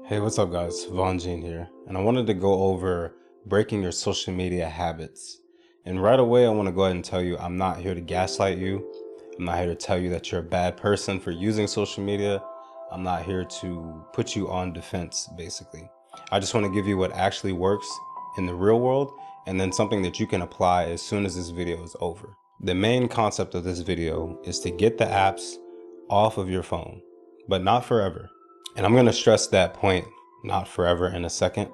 Hey, what's up guys? Von Jean here, and I wanted to go over breaking your social media habits. And right away, I want to go ahead and tell you, I'm not here to gaslight you. I'm not here to tell you that you're a bad person for using social media. I'm not here to put you on defense, basically. I just want to give you what actually works in the real world, and then something that you can apply as soon as this video is over. The main concept of this video is to get the apps off of your phone, but not forever. And I'm going to stress that point, not forever, in a second.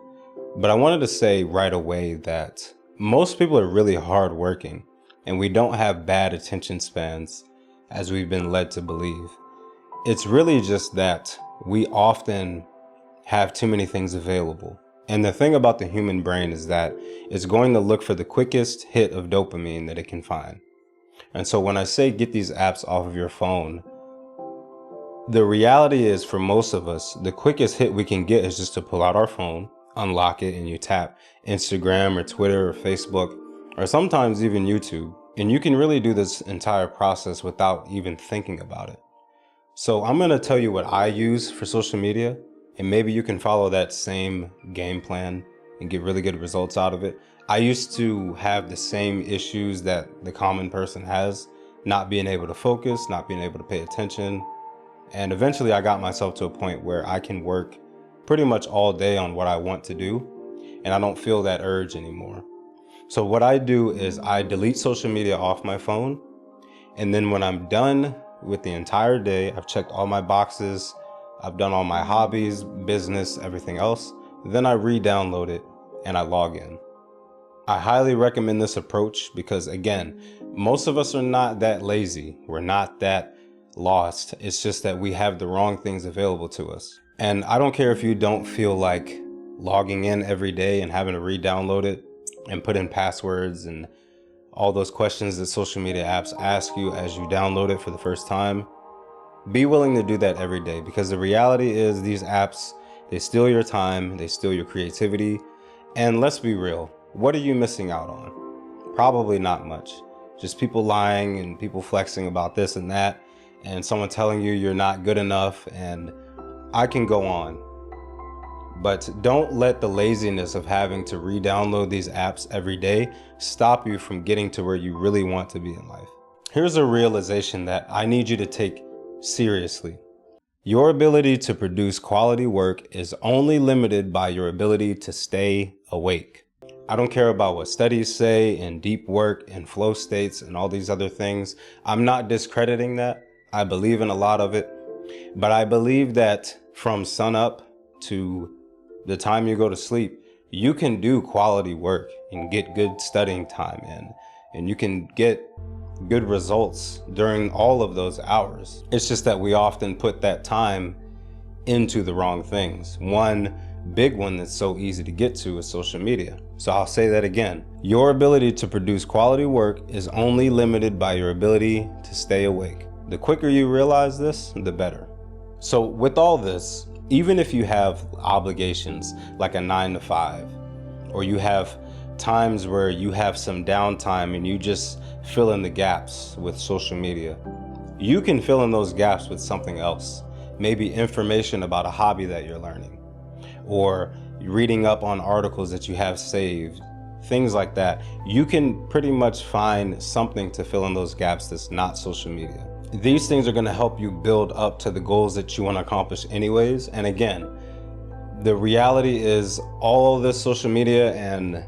But I wanted to say right away that most people are really hardworking and we don't have bad attention spans as we've been led to believe. It's really just that we often have too many things available. And the thing about the human brain is that it's going to look for the quickest hit of dopamine that it can find. And so when I say get these apps off of your phone, the reality is, for most of us, the quickest hit we can get is just to pull out our phone, unlock it, and you tap Instagram or Twitter or Facebook, or sometimes even YouTube. And you can really do this entire process without even thinking about it. So I'm going to tell you what I use for social media, and maybe you can follow that same game plan and get really good results out of it. I used to have the same issues that the common person has, not being able to focus, not being able to pay attention. And eventually I got myself to a point where I can work pretty much all day on what I want to do, and I don't feel that urge anymore. So what I do is I delete social media off my phone, and then when I'm done with the entire day, I've checked all my boxes, I've done all my hobbies, business, everything else, then I re-download it and I log in. I highly recommend this approach because, again, most of us are not that lazy. We're not that lost. It's just that we have the wrong things available to us. And I don't care if you don't feel like logging in every day and having to re-download it and put in passwords and all those questions that social media apps ask you as you download it for the first time. Be willing to do that every day, because the reality is these apps, they steal your time, they steal your creativity. And let's be real, what are you missing out on? Probably not much. Just people lying and people flexing about this and that, and someone telling you you're not good enough, and I can go on. But don't let the laziness of having to re-download these apps every day stop you from getting to where you really want to be in life. Here's a realization that I need you to take seriously. Your ability to produce quality work is only limited by your ability to stay awake. I don't care about what studies say and deep work and flow states and all these other things. I'm not discrediting that. I believe in a lot of it, but I believe that from sunup to the time you go to sleep, you can do quality work and get good studying time in, and you can get good results during all of those hours. It's just that we often put that time into the wrong things. One big one that's so easy to get to is social media. So I'll say that again. Your ability to produce quality work is only limited by your ability to stay awake. The quicker you realize this, the better. So with all this, even if you have obligations like a 9 to 5, or you have times where you have some downtime and you just fill in the gaps with social media, you can fill in those gaps with something else. Maybe information about a hobby that you're learning, or reading up on articles that you have saved, things like that. You can pretty much find something to fill in those gaps that's not social media. These things are going to help you build up to the goals that you want to accomplish anyways. And again, the reality is all of this social media and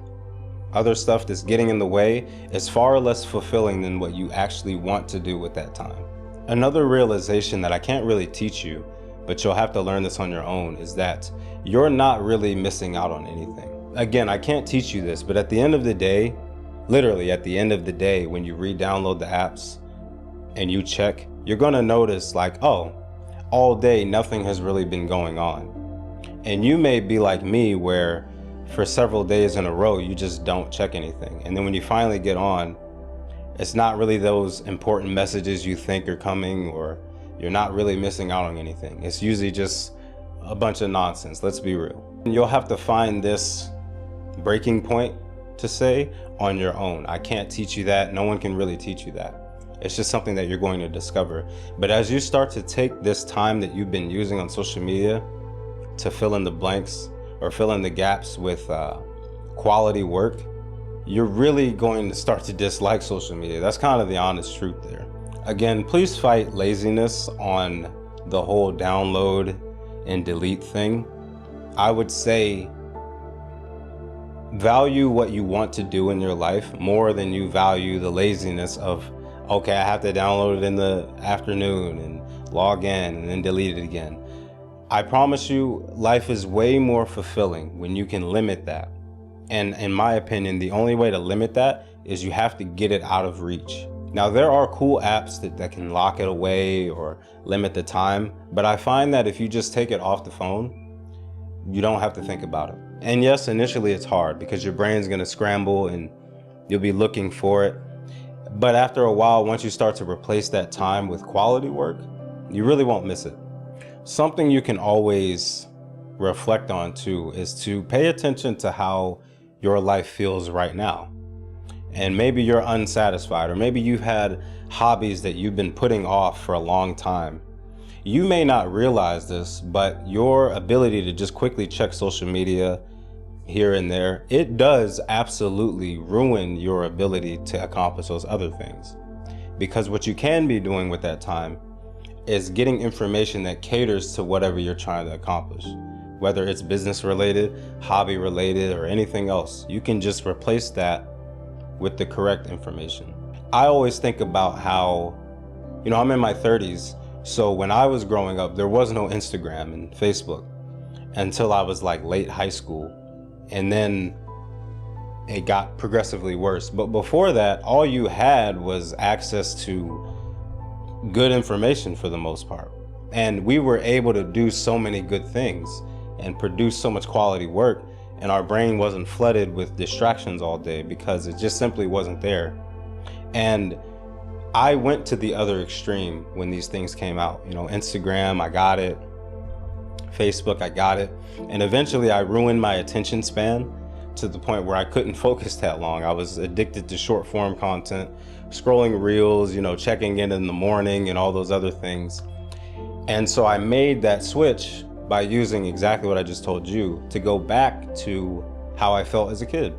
other stuff that's getting in the way is far less fulfilling than what you actually want to do with that time. Another realization that I can't really teach you, but you'll have to learn this on your own, is that you're not really missing out on anything. Again, I can't teach you this, but at the end of the day, literally at the end of the day, when you re-download the apps and you check, you're gonna notice like, oh, all day nothing has really been going on. And you may be like me, where for several days in a row you just don't check anything, and then when you finally get on, it's not really those important messages you think are coming, or you're not really missing out on anything. It's usually just a bunch of nonsense, let's be real. You'll have to find this breaking point to say on your own. I can't teach you that. No one can really teach you that. It's just something that you're going to discover. But as you start to take this time that you've been using on social media to fill in the blanks or fill in the gaps with quality work, you're really going to start to dislike social media. That's kind of the honest truth there. Again, please fight laziness on the whole download and delete thing. I would say value what you want to do in your life more than you value the laziness of, okay, I have to download it in the afternoon and log in and then delete it again. I promise you, life is way more fulfilling when you can limit that. And in my opinion, the only way to limit that is you have to get it out of reach. Now, there are cool apps that can lock it away or limit the time, but I find that if you just take it off the phone, you don't have to think about it. And yes, initially it's hard because your brain's gonna scramble and you'll be looking for it. But after a while, once you start to replace that time with quality work, you really won't miss it. Something you can always reflect on too is to pay attention to how your life feels right now. And maybe you're unsatisfied, or maybe you've had hobbies that you've been putting off for a long time. You may not realize this, but your ability to just quickly check social media here and there, it does absolutely ruin your ability to accomplish those other things. Because what you can be doing with that time is getting information that caters to whatever you're trying to accomplish. Whether it's business related, hobby related, or anything else, you can just replace that with the correct information. I always think about how, I'm in my 30s, so when I was growing up, there was no Instagram and Facebook until I was like late high school. And then it got progressively worse. But before that, all you had was access to good information for the most part. And we were able to do so many good things and produce so much quality work, and our brain wasn't flooded with distractions all day because it just simply wasn't there. And I went to the other extreme when these things came out. Instagram, I got it. Facebook, I got it. And eventually I ruined my attention span to the point where I couldn't focus that long. I was addicted to short form content, scrolling reels, checking in the morning and all those other things. And so I made that switch by using exactly what I just told you to go back to how I felt as a kid,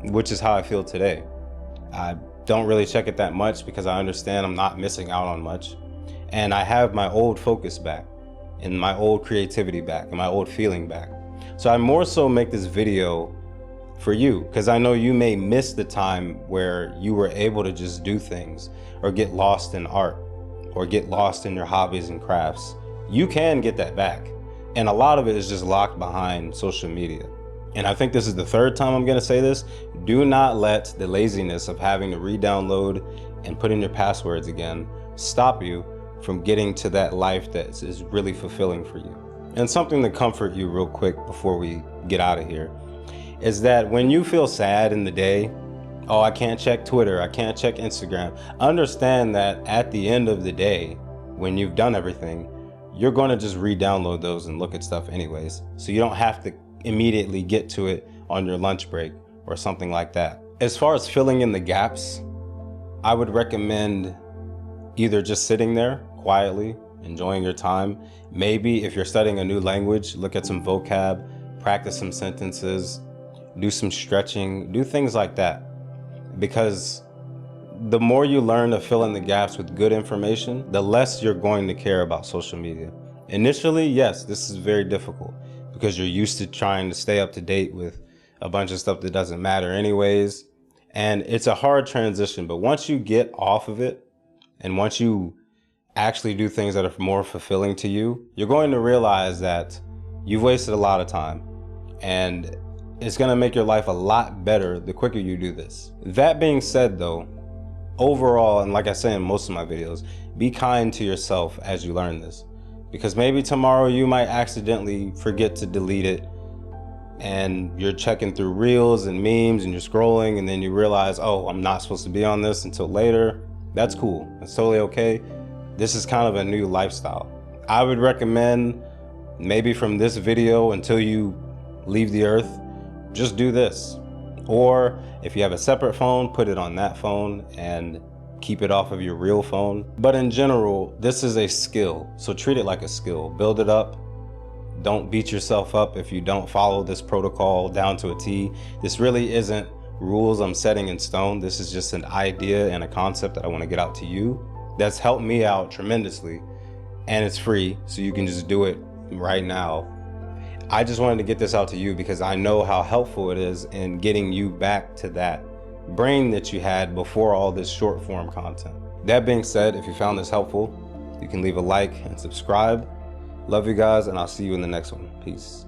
which is how I feel today. I don't really check it that much because I understand I'm not missing out on much. And I have my old focus back and my old creativity back and my old feeling back. So I more so make this video for you because I know you may miss the time where you were able to just do things or get lost in art or get lost in your hobbies and crafts. You can get that back. And a lot of it is just locked behind social media. And I think this is the third time I'm gonna say this. Do not let the laziness of having to re-download and put in your passwords again stop you from getting to that life that is really fulfilling for you. And something to comfort you real quick before we get out of here is that when you feel sad in the day, oh, I can't check Twitter, I can't check Instagram, understand that at the end of the day, when you've done everything, you're going to just re-download those and look at stuff anyways. So you don't have to immediately get to it on your lunch break or something like that. As far as filling in the gaps, I would recommend either just sitting there quietly, enjoying your time. Maybe if you're studying a new language, look at some vocab, practice some sentences, do some stretching, do things like that. Because the more you learn to fill in the gaps with good information, the less you're going to care about social media. Initially, yes, this is very difficult because you're used to trying to stay up to date with a bunch of stuff that doesn't matter anyways. And it's a hard transition, but once you get off of it and once you actually do things that are more fulfilling to you, you're going to realize that you've wasted a lot of time and it's going to make your life a lot better the quicker you do this. That being said though, overall, and like I say in most of my videos, be kind to yourself as you learn this. Because maybe tomorrow you might accidentally forget to delete it and you're checking through reels and memes and you're scrolling and then you realize, oh, I'm not supposed to be on this until later. That's cool. That's totally okay. This is kind of a new lifestyle. I would recommend maybe from this video until you leave the earth, just do this. Or if you have a separate phone, put it on that phone and keep it off of your real phone. But in general, this is a skill. So treat it like a skill. Build it up, Don't beat yourself up if you don't follow this protocol down to a T. This really isn't rules I'm setting in stone. This is just an idea and a concept that I want to get out to you that's helped me out tremendously, and it's free, so you can just do it right now. I just wanted to get this out to you because I know how helpful it is in getting you back to that brain that you had before all this short form content. That being said, if you found this helpful, you can leave a like and subscribe. Love you guys, and I'll see you in the next one. Peace.